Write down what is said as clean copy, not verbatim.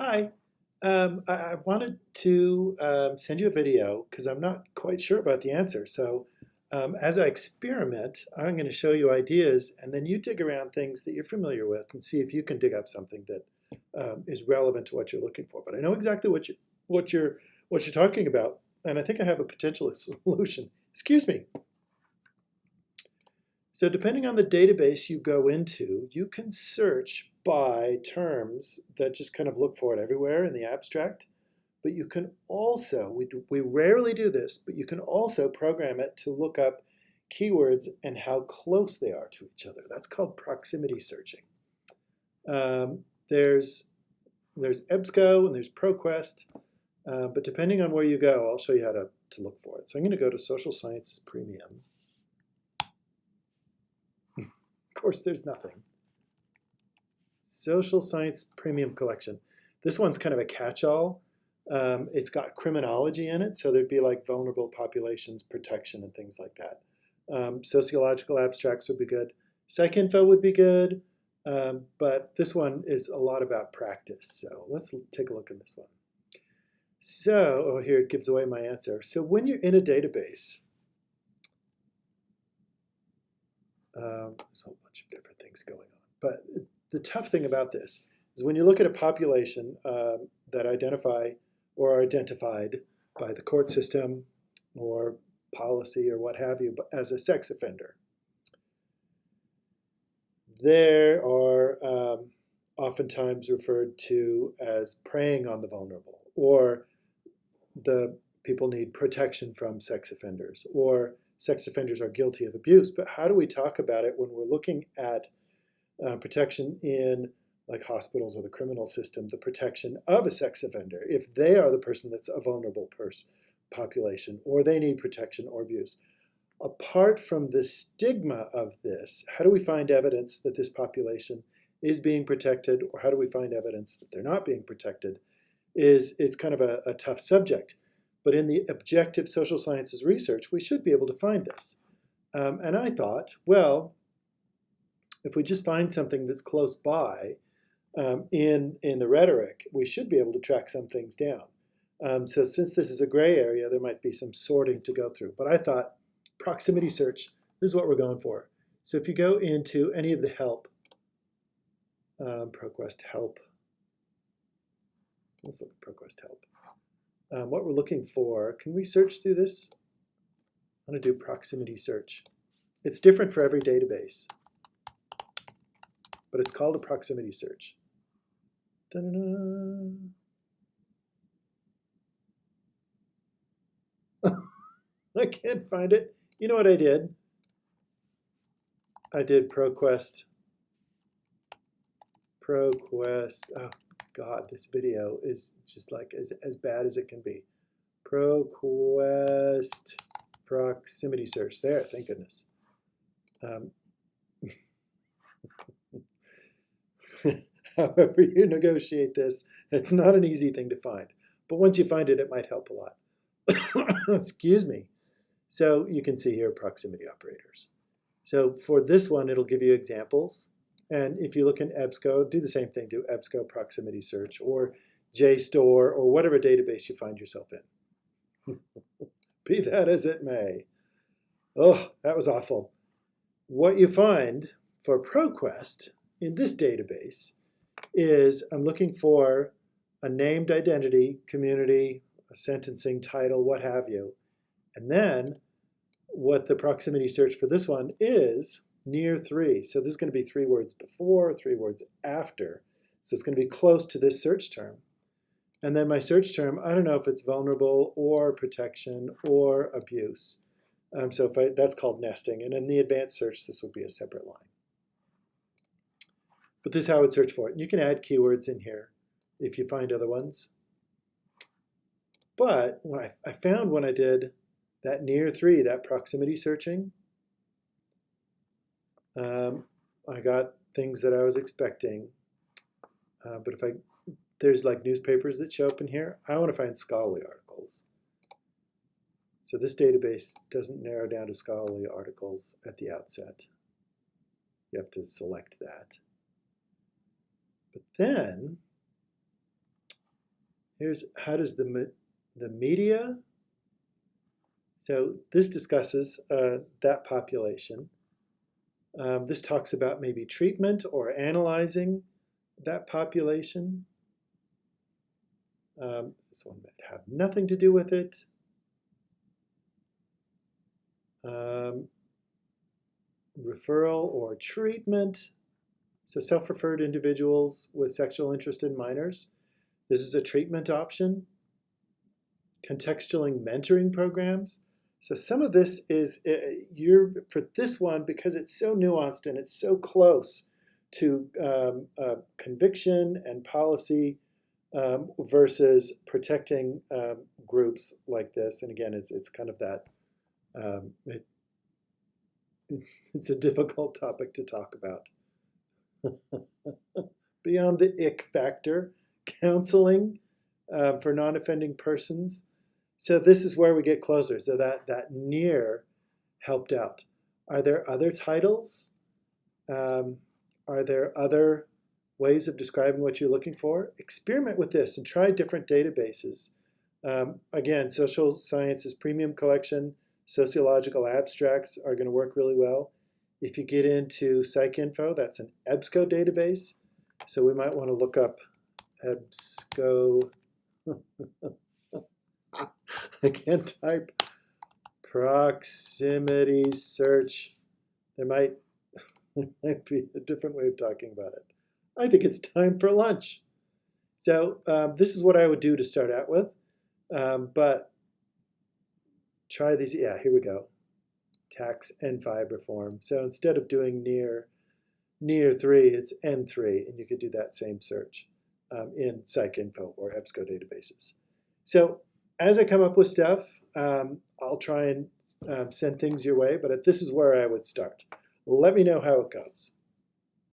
Hi. I wanted to send you a video because I'm not quite sure about the answer. So, as I experiment, I'm going to show you ideas, and then you dig around things that you're familiar with and see if you can dig up something that is relevant to what you're looking for. But I know exactly what you're what you're talking about, and I think I have a potential solution. Excuse me. So depending on the database you go into, you can search by terms that just kind of look for it everywhere in the abstract. But you can also, we rarely do this, but you can also program it to look up keywords and how close they are to each other. That's called proximity searching. Um, there's, there's EBSCO and there's ProQuest, but depending on where you go, I'll show you how to look for it. So I'm going to go to Social Sciences Premium. Of course, there's nothing. Social Science Premium Collection. This one's kind of a catch-all. It's got criminology in it, so there'd be like vulnerable populations protection and things like that. Sociological abstracts would be good. PsycInfo would be good, but this one is a lot about practice. So let's take a look at this one. So, oh, here it gives away my answer. So when you're in a database, there's a whole bunch of different things going on. But the tough thing about this is when you look at a population that identify or are identified by the court system or policy or what have you as a sex offender, there are oftentimes referred to as preying on the vulnerable, or the people need protection from sex offenders, or sex offenders are guilty of abuse. But how do we talk about it when we're looking at protection in like hospitals or the criminal system, the protection of a sex offender, if they are the person that's a vulnerable population, or they need protection or abuse? Apart from the stigma of this, how do we find evidence that this population is being protected, or how do we find evidence that they're not being protected? It's kind of a tough subject. But in the objective social sciences research, we should be able to find this. And I thought, well, if we just find something that's close by in the rhetoric, we should be able to track some things down. So since this is a gray area, there might be some sorting to go through. But I thought proximity search, this is what we're going for. So if you go into any of the help, ProQuest help, let's look at ProQuest help. What we're looking for, can we search through this? I'm going to do proximity search. It's different for every database, but it's called a proximity search. Da-da-da. I can't find it. You know what I did? I did ProQuest. Oh God, this video is just like as bad as it can be. ProQuest proximity search. There, thank goodness. However you negotiate this, it's not an easy thing to find. But once you find it, it might help a lot. Excuse me. So you can see here proximity operators. So for this one, it'll give you examples. And if you look in EBSCO, do the same thing. Do EBSCO proximity search or JSTOR or whatever database you find yourself in. Be that as it may. Oh, that was awful. What you find for ProQuest in this database is I'm looking for a named identity, community, a sentencing title, what have you. And then what the proximity search for this one is near 3. So this is going to be 3 words before, 3 words after. So it's going to be close to this search term. And then my search term, I don't know if it's vulnerable or protection or abuse. So that's called nesting. And in the advanced search, this would be a separate line. But this is how I would search for it. And you can add keywords in here if you find other ones. But when I found when I did that near 3, that proximity searching, I got things that I was expecting. But if there's like newspapers that show up in here, I want to find scholarly articles. So this database doesn't narrow down to scholarly articles at the outset. You have to select that. But then Here's how does the media, so this discusses that population. This talks about maybe treatment or analyzing that population. This one might have nothing to do with it. Referral or treatment. So self-referred individuals with sexual interest in minors. This is a treatment option. Contextual mentoring programs. So some of this is, for this one, because it's so nuanced and it's so close to conviction and policy versus protecting groups like this. And again, it's kind of that, it's a difficult topic to talk about. Beyond the ick factor, counseling for non-offending persons. So this is where we get closer. So that near helped out. Are there other titles? Are there other ways of describing what you're looking for? Experiment with this and try different databases. Again, social sciences premium collection, sociological abstracts are going to work really well. If you get into PsycInfo, that's an EBSCO database. So we might want to look up EBSCO. I can't type proximity search. There might be a different way of talking about it. I think it's time for lunch. So this is what I would do to start out with. But try these. Yeah, here we go. Tax N5 reform. So instead of doing near 3, it's N3, and you could do that same search in PsycInfo or EBSCO databases. So as I come up with stuff, I'll try and send things your way, but this is where I would start. Let me know how it goes.